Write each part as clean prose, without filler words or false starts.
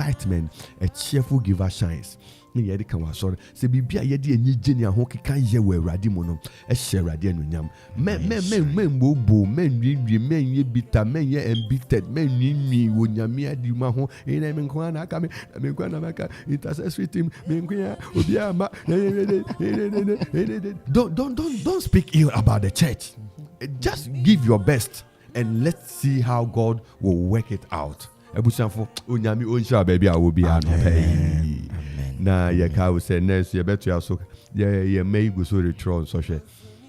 excitement, a cheerful giver shines. Yedi kan wa sorry se bibia yedi enyi geni a ho keka ye we awrade mu no e hye awrade anunyam men bobo men dwidwi men ye bitter men ye embittered men nwi wonyame adi ma ho ina men ko na aka me ko na maka intercessory team men ko ya obi ama don't speak ill about the church. Just give your best and let's see how God will work it out. Ebusanfo onyame onsha baby a wo bia no pay. Na ye ka we say next ye beto ya so ye may go so return so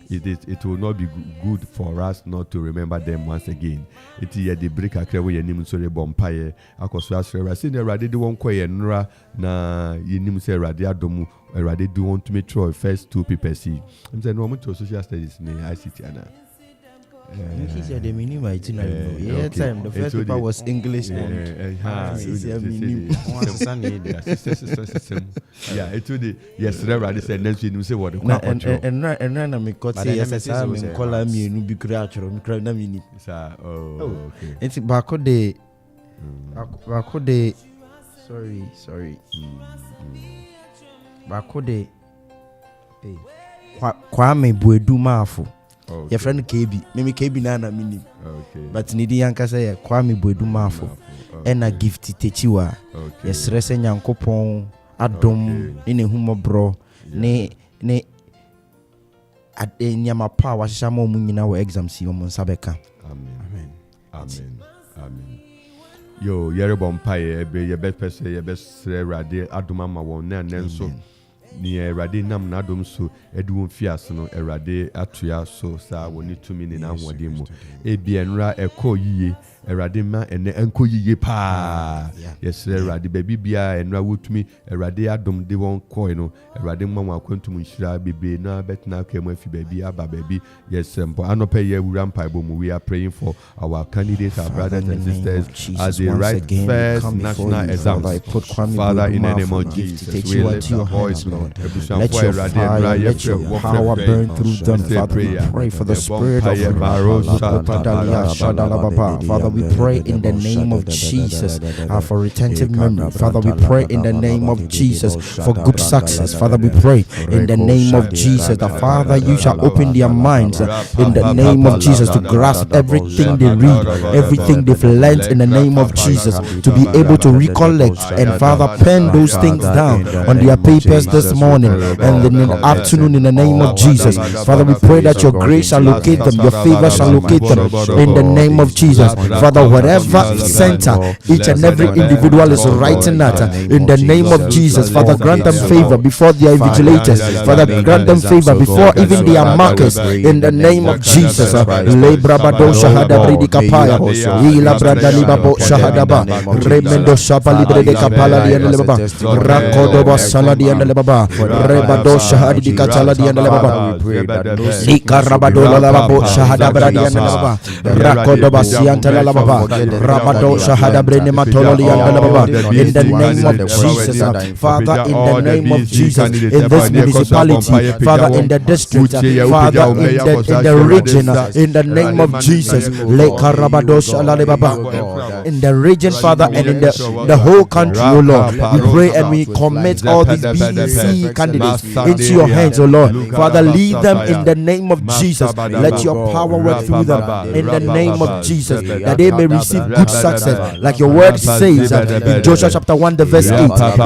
it will not be good for us not to remember them once again. It ye the break akra we nim so re bompaye akoso asre say the rade de won koye nra na ye nim say rade adomu rade do want to make sure first two people see. I'm saying no to social studies ni ICT ana. He said the minimum time the first paper was English and yeah it would yes reverend said next you say what and na me got say yes I me call me no be creature me cry na me okay it's back de sorry back de Kwame Buedu Mafo. Okay. Your friend KB, maybe KB na minim. Okay. But nidi yanka say Kwame Buedu Mafo. And a gift techiwa. Okay. Yes, resen Akropong adom in a humo bro. Ne at nyama pa wa shamo munyina wo exam si omo sabeka. Amen. Yo, yere bompaye ebe ye best person ye best rade adoma ma won na nenso. Ni erade nam na dom so edwon fias no erade atoya so sa woni tumi ni na hode mu ebi enra ekọ yiye erade ma ene enko yiye pa yes erade baby bia enra wotumi erade adom de won koi no erade mama akwantum nhira bebe na betna kemu afi baby aba baby yes mpo anope ye wura mpa bo mu we are praying for our candidates, our brothers and sisters as they write first national exams. Father, in the name of Jesus, we lift our voice, Lord. Let your fire, let your power burn through them, Father. We pray for the spirit of Father, we pray in the name of Jesus for retentive memory. Father, we pray in the name of Jesus for good success. Father, we pray in the name of Jesus that Father, you shall open their minds in the name of Jesus to grasp everything they read, everything they've learned in the name of Jesus, to be able to recollect and Father, pen those things down on their papers this morning and in the afternoon in the name of Jesus. Father, we pray that your grace shall locate them, your favor shall locate them in the name of Jesus. Father, whatever center each and every individual is writing at in the name of Jesus, Father, grant them favor before their invigilators. Father, grant them favor before even their markers in the name of Jesus. Lebrabado shahada bridi kapaya ila bradali babo shahadaba remendo shapa libre de kapala di ande baba rakodo basala di ande baba rebado shahadi di katala di ande baba ikarabado la babo shahada bradi ande baba rakodo basianta la baba rabado shahada brene matolo di ande baba in the name of Jesus. Father, in the name of Jesus, in this municipality, Father, in the district, Father, in the region, in the name of Jesus, in the region, Father, and in the whole country, oh Lord, we pray and we commit all these BEC candidates into your hands, oh Lord. Father, lead them in the name of Jesus. Let your power work through them in the name of Jesus, that they may receive good success, like your word says in Joshua chapter 1, the verse 8,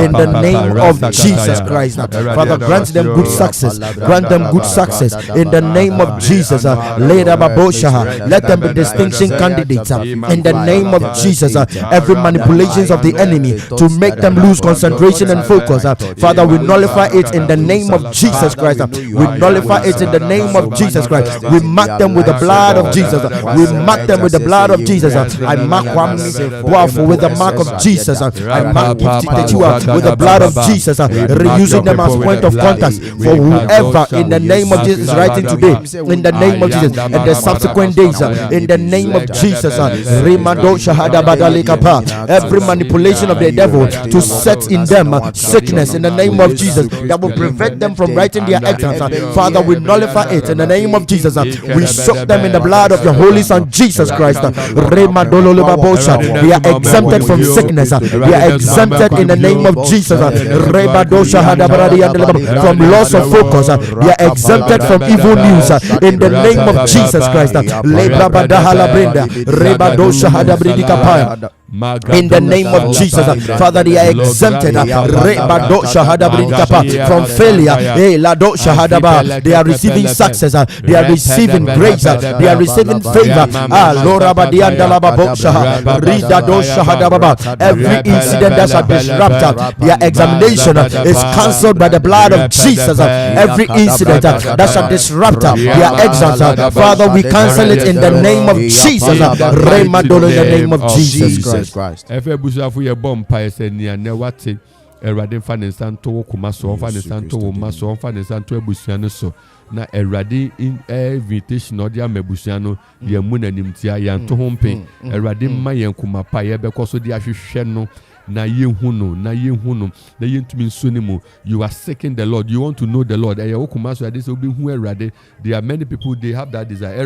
in the name of Jesus Christ. Father, grant them good success, grant them good success in the name of Jesus. Let them be distinction candidates in the name of Jesus. Every manipulations of the enemy to make them lose concentration and focus, Father, we nullify it in the name of Jesus Christ. We nullify it in the name of Jesus Christ. We mark them with the blood of Jesus. We mark them with the blood of Jesus. I mark one with the mark of Jesus. I mark with the blood of Jesus, reusing them as point of contact for whoever in the name of Jesus is writing today, in the name of Jesus, and the subsequent days, in the name of Jesus. Every manipulation of the devil to set in them sickness in the name of Jesus, Jesus, that will prevent them from writing their exams. Father, we nullify it in the name of Jesus. We soak them in the blood of your holy Son Jesus Christ. They are exempted from sickness. They are exempted in the name of Jesus. From loss of focus. They are exempted from evil news in the name of Jesus Christ. In the name of Jesus, Father, they are exempted from failure. They are receiving success. They are receiving grace. They are receiving favor. Every incident that shall disrupt their examination is cancelled by the blood of Jesus. Every incident that shall disrupt their exams, Father, we cancel it in the name of Jesus. In the name of Jesus Christ. Every busafu ye bomb said near Newati, a radin fan and santo, Kumaso, fan and santo, Maso, fan and santo, Busiano. So now a radin in invitation or dia mebusiano, ye moon and imtia, yan to home pain, a radin mayan kumapa, because of the asheno. Na ye huno, na ye to mean sunimu. You are seeking the Lord. You want to know the Lord. There are many people, they have that desire.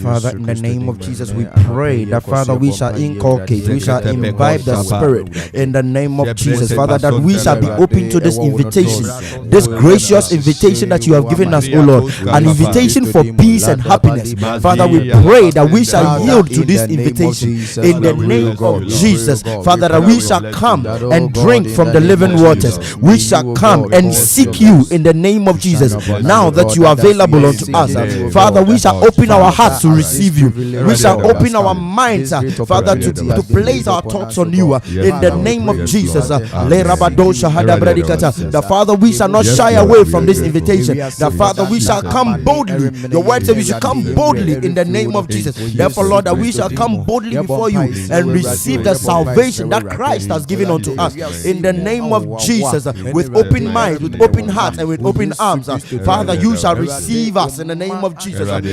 Father, in the name of Jesus, we pray that, Father, we shall inculcate, we shall imbibe the Spirit in the name of Jesus, Father, that we shall be open to this invitation, this gracious invitation that you have given us, O Lord, an invitation for peace and happiness. Father, we pray that we shall yield to this invitation in the name of Jesus, Father, that we shall come and drink from the living waters. We shall come and seek you in the name of Jesus. Now that you are available unto us, Father, we shall open our hearts to receive you. We shall open our minds, Father, to place our thoughts on you in the name of Jesus. The Father, we shall not shy away from this invitation. The Father, we shall come boldly. Your word says we should come boldly in the name of Jesus. Therefore, Lord, that we shall come boldly before you and receive the salvation that Christ has given unto us in the name of Jesus, with open minds, with open hearts, and with open arms. Father, you shall receive us in the name of Jesus. Father,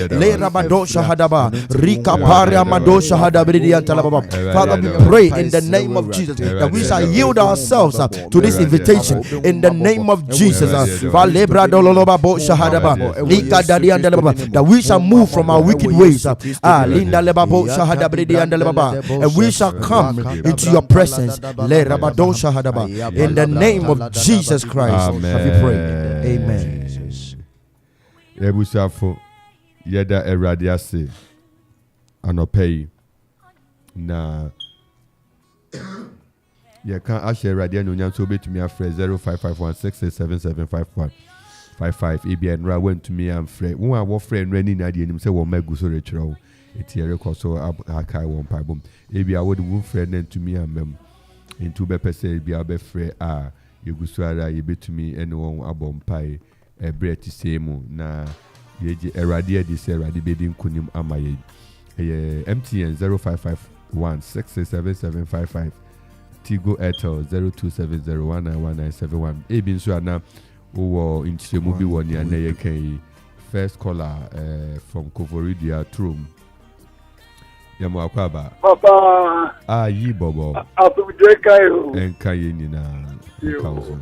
we pray in the name of Jesus that we shall yield ourselves to this invitation in the name of Jesus. That we shall move from our wicked ways, and we shall come into your presence in the name of Jesus Christ. Have you prayed? Amen. Ebusafo yeda erade ase anopai na ye kan ashe erade no nyanso betumi afre 0551667755 ebia went to me and frɛ wo a wo frɛ nra ni na de anim sɛ wo magu so retwerɛ eti record so akai won pabom ebia wo de wo frɛ na ntumi amam into be pese ebia be frɛ a yegusu ara yebetumi ene won abom pai ebre ti semu na yeje erade edi se erade bedi nkunim amaye MTN 0551667755 Tigo Airtel 0270191971 ebi nso ana wo inchemu bi woni ana ye kan first caller from Kovoridia Trum Yamo akwaba Papa yi bobo Asubje kayo enkaye ni na kauzo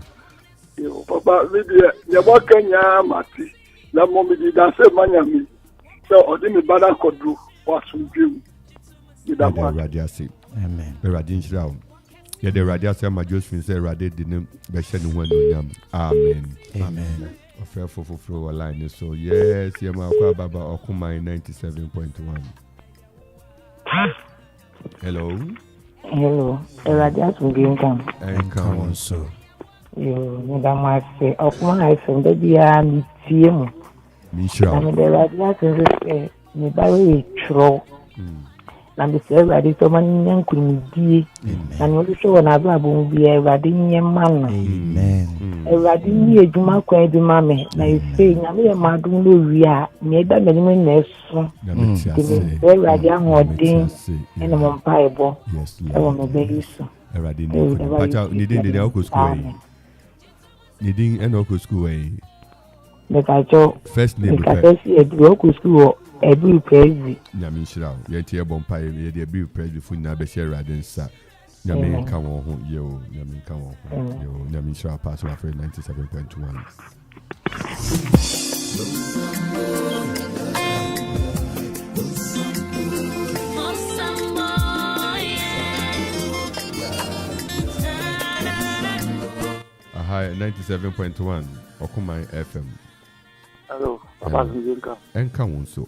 yo papa media yabo kanya mati la momidi da se manyami so odimi bada kodru wasubje ni da kwa radiasi amen be radin shirawo ye de radiasi ma Josephine say radi dinim be hye ni wanu nyam amen amen ofefofofro line so yes yamo akwaba ba okumai 97.1 Hello. Hello. Radias Muginkan. Come on, so. You, Madam, I say, of my son, the dear Mitium. Misha. And the Radias is me very true. And the same Radi, so many young could be. And what you show another will be a Radinian man. Amen. A Radini, a Juma Quay, the mammy. Now you say, Namia Madunu, we are near the minimum nest. Very Radian or Ding and a Mompaibo. Yes, I want to beg you so. Needing the Oko School. Needing an Oko School. But I told First name I see a local school. Every crazy. Yamishra, yet your bompire, the abbey praise before Nabesher Radin, sir. Nyame nka wo ho yo, nyame nka wo ho yo, nyame shira pass my friend 97.1. Hi, 97.1 Okumai FM. Hello, Papa Zinka. Enka wonso.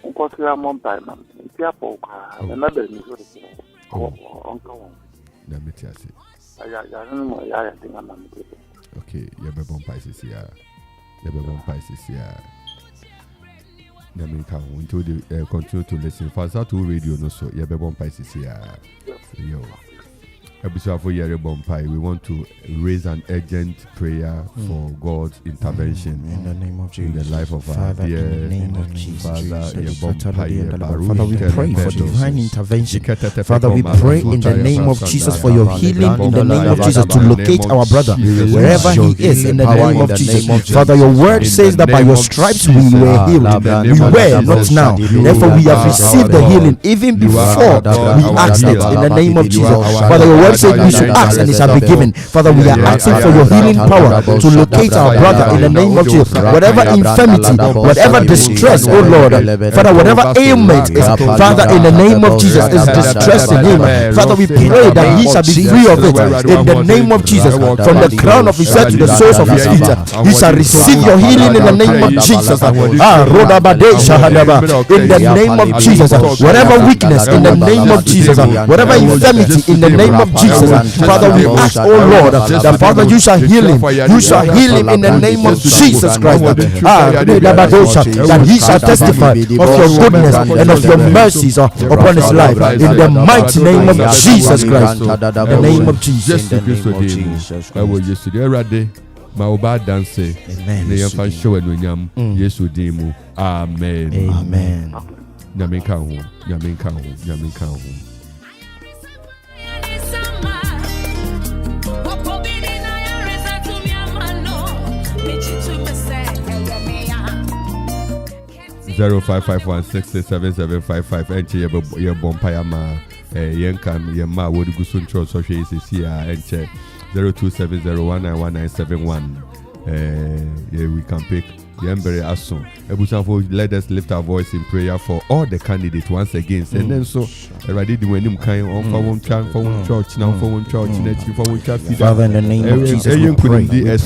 Unko ya mompa na. Tia poka. Na be ni so. Onko. Na metiasi. Ya no ya tinga na. Okay, ya be bompa sisi ya. Ya be bompa sisi ya. Na me ka until the continue to listen. Fast to radio no so ya be bompa sisi ya. Yo. Episode for Yere Bompai, we want to raise an urgent prayer for God's intervention in the name of Jesus. In the life of Father, our dear in the name of Jesus. Father, we pray for divine intervention. Father, we pray in the name of Jesus for your healing in the name of Jesus to locate our brother wherever he is in the name of Jesus. Father, your word says that by your stripes we were healed. We were, not now. Therefore, we have received the healing even before we asked it in the name of Jesus. Father, your word said we should ask and it shall be given. Father, we are asking for your healing power to locate our brother in the name of Jesus. Whatever infirmity, whatever distress, oh Lord, Father, whatever ailment is, Father, in the name of Jesus, is distressing him. Father, we pray that he shall be free of it in the name of Jesus. From the crown of his head to the soles of his feet, he shall receive your healing in the name of Jesus. In the name of Jesus, whatever weakness in the name of Jesus, whatever infirmity in the name of Jesus, Father, we ask, oh Lord, that Father, you shall heal him. You shall heal him in the name of Jesus Christ. That he shall testify of your goodness and of your mercies upon his life. In the mighty name of Jesus Christ. In the name of Jesus. I will yesterday ready. My oba dance. Amen. Show and Yesu dimu. Amen. Amen. Yaminka hu. Yaminka hu. Yaminka hu. 0551667755 enche ye bompaya ma yenkan ye ma wodi gusun cho so hwe sisi a enche 0270191971 we can pick Yembere Asun. Ebusafo, let us lift our voice in prayer for all the candidates once again. And then so, already doing him kind on for one church, now for one church, next for one church. Father, in the name of Jesus, we pray. We are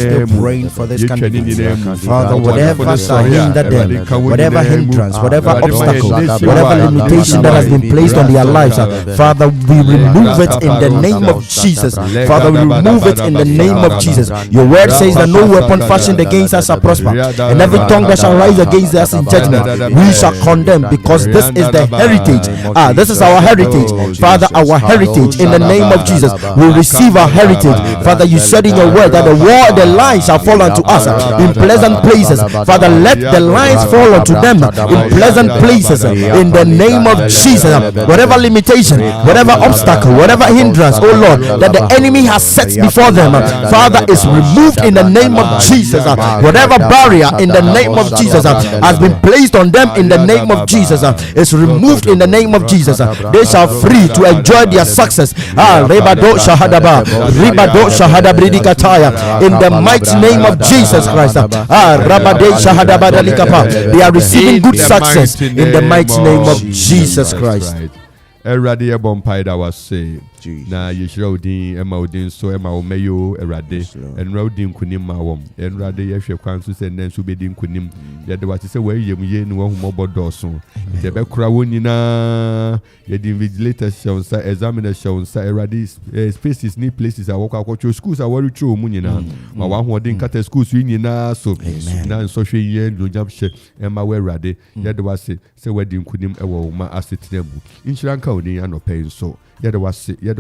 still praying for this candidate. Father, whatever shall hinder them, whatever hindrance, whatever obstacle, whatever limitation that has been placed on their lives, Father, we remove it in the name of Jesus. Father, we remove it in the name of Jesus. Your word says that no weapon fashioned against us shall prosper, and every tongue that shall rise against us in judgment we shall condemn, because this is the heritage. This is our heritage, Father. Our heritage in the name of Jesus. We receive our heritage, Father. You said in your word that the lines shall fall unto us in pleasant places. Father, let the lines fall unto them in pleasant places in the name of Jesus. Whatever limitation, whatever obstacle, whatever hindrance, oh Lord, that the enemy has set before them, Father, is removed in the name of Jesus. Whatever barrier in the name of Jesus has been placed on them in the name of Jesus is removed in the name of Jesus. They shall free to enjoy their success. Rebado shahadaba, ribado shahadabridikataya, in the mighty name of Jesus Christ. Rabade shahadabadalikapa. They are receiving good success in the mighty name of Jesus Christ. Erade bompai da was say na yeshira odin ema odin so ema omeyo erade enra odin kunim ma wom enrade yehwe kwan so se nen so bedin kunim ye de wati se wayem ye ni wo humo bodoso de be kura wonina ye di invigilator show sa examiner show sa erade spaces ni places a work akwacho schools a wori tro mu nyina ma wa hodin kata schools nyina so na so hwe ye lojam hye ema we erade ye de wase se wedin kunim ewo ma asetenabu insuranka odin anopen so yede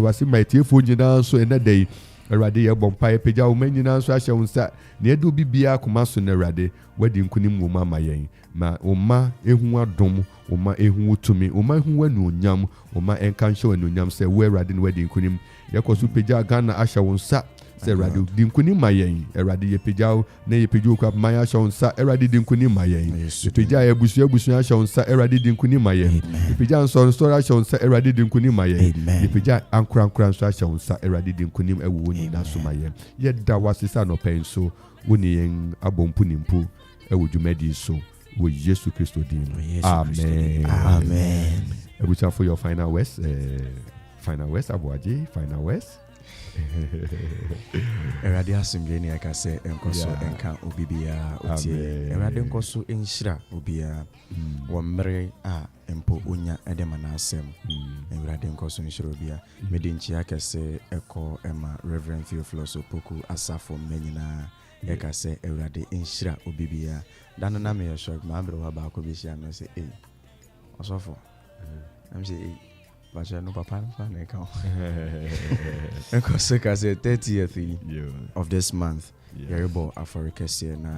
wase maitiefo nyina so enadai Erade ye bompa peja umanyina so ahye unsa na edu bibia koma so na erade wadi nkunim wo mama yen ma oma ehu adom oma ehu utumi oma ehu wanu onyam oma enka nhye wanu onyam se we erade no wadi nkunim yekoso peja Ghana ahye unsa Say Radu Dinkuni Mayen, Eradi Yepijao, Ne Yepijuka Maya Shonsa, Eradi Dinkuni Mayen, Yepija Busia Shonsa, Eradi Dinkuni Mayen, Yepijan Son Stora Shonsa, Eradi Dinkuni Mayen, Yepija Ankran Kransa Shonsa, Eradi Dinkunim Ewuni Nasumayen. Yet that was the son of pain so Winning Abompunimpu, Ewujumedi so. With Jesus Christ, Amen. Amen. We shall for your final West, Abuaji, final West. Eradi assembly ni aka say enkoso enka obibia otie. Eradi enkoso enhira obia wo mmere a empo onya edema na asem. Eradi enkoso enhira obia. Mede nchi aka say eko ema Reverend Theophilus Opoku asafo menyina aka say Eradi enhira obibia. Dano na me shock ma ambro wa ba ko bi sia no say osofo. I'm say but no papa na ka. Because I said 30th of this month. Yeribo Aforikese na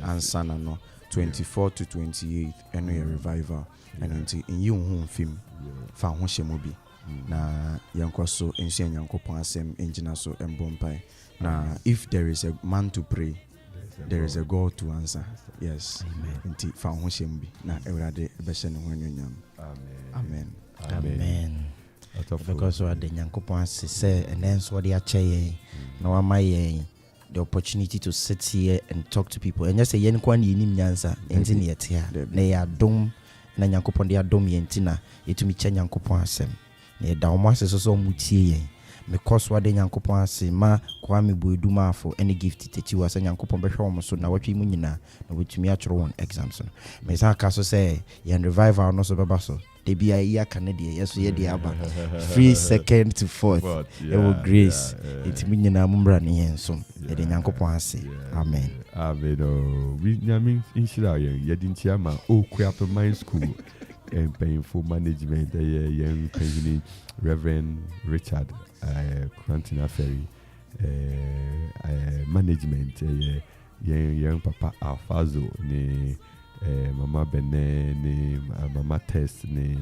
ansana no 24 to 28 eno ye revival and until in you home film fa ho shemobi na yankoso ensu yankopon asem engina so embompai na if there is a man to pray there is a God to answer. Yes. Until fa ho shembi na Ewrade bese ne ho nyonyam. Amen. Amen. Because what the Yankopon say and then so they are chaye no amaye the opportunity to sit here and talk to people and just say yen kwan yinim nyansa enti ne yetia na ya dom na Yankopon de adom yentina etumi cha Yankopon asem na da omo asese so mutie yen because what the Yankopon ase ma kwa me boeduma afo any gift teti wa sa Yankopon be hwe omo so na watwe mu nyina na wetumi atworo won exams no me sa ka so say yen revival no so beba so be a year Canadian, yes, we had aba free second to fourth. It will grace. It's meaning I'm running so. The Yankopon say, Amen. Amen. We namin inshira yedin chiama o kwap mind school and painful management young penny Reverend Richard Quantina Ferry management young papa Alfazo ne Mama Bene, ni Mama Tess, ni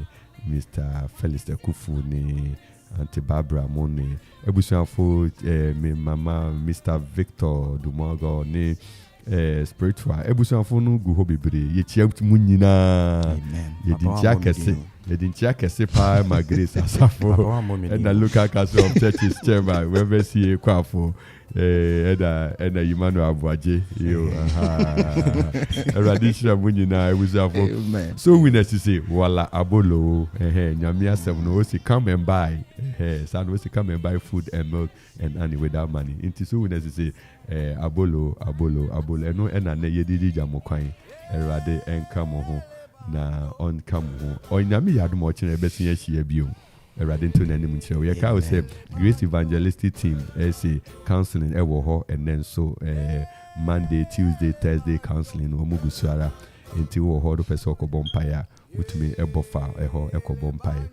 Mr. Felix de Kufu, ni Auntie Barbara Mone, Ebusanfo, me Mama Mr. Victor Dumogo, ni spiritual. Ebusanfo no go hobibri. Ye chia munina. Ye din chia kese pa my grace asafo. And the local council of churches chairman, wherever see kwafo. Eda Emmanuel Abuaje yo radisha munyina ebusafo so we need to say wala abolo nyame asem no we come and buy san we come and buy food and milk and honey without money into so we need to say abolo eno ena na yedidi jamokwan erade enka mo ho na on come ho onyame yadom o kire besin ahia bio Eradi into name munchiro. We can say Grace Evangelistic Team say counseling ewo and then so Monday, Tuesday, Thursday counseling omugu suara until wo ho do person ko bompaya utumi ebofa eho ekobompaye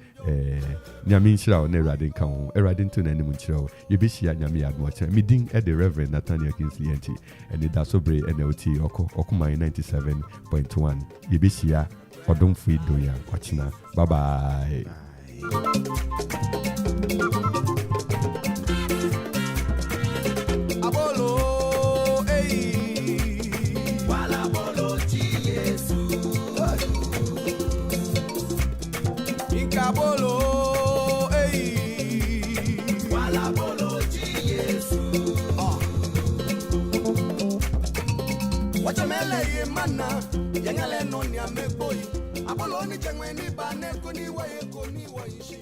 nyame nchira na Eradi nka ho Eradi into name munchiro ye be hia nyame yadmo cha midin e the Reverend Nathaniel Kingsley Entsie Anidaso Bere NLT okumai 97.1 ye be hia odom fu idoya kwachina bye bye. Abolo, wala bolo ti Yesu. Inkabolo, wala bolo ti Yesu. Wachamele ye mana, yengale no ni ameboy. Abolo ni jengwe ni bane kuni wa ye kuni wa ishi.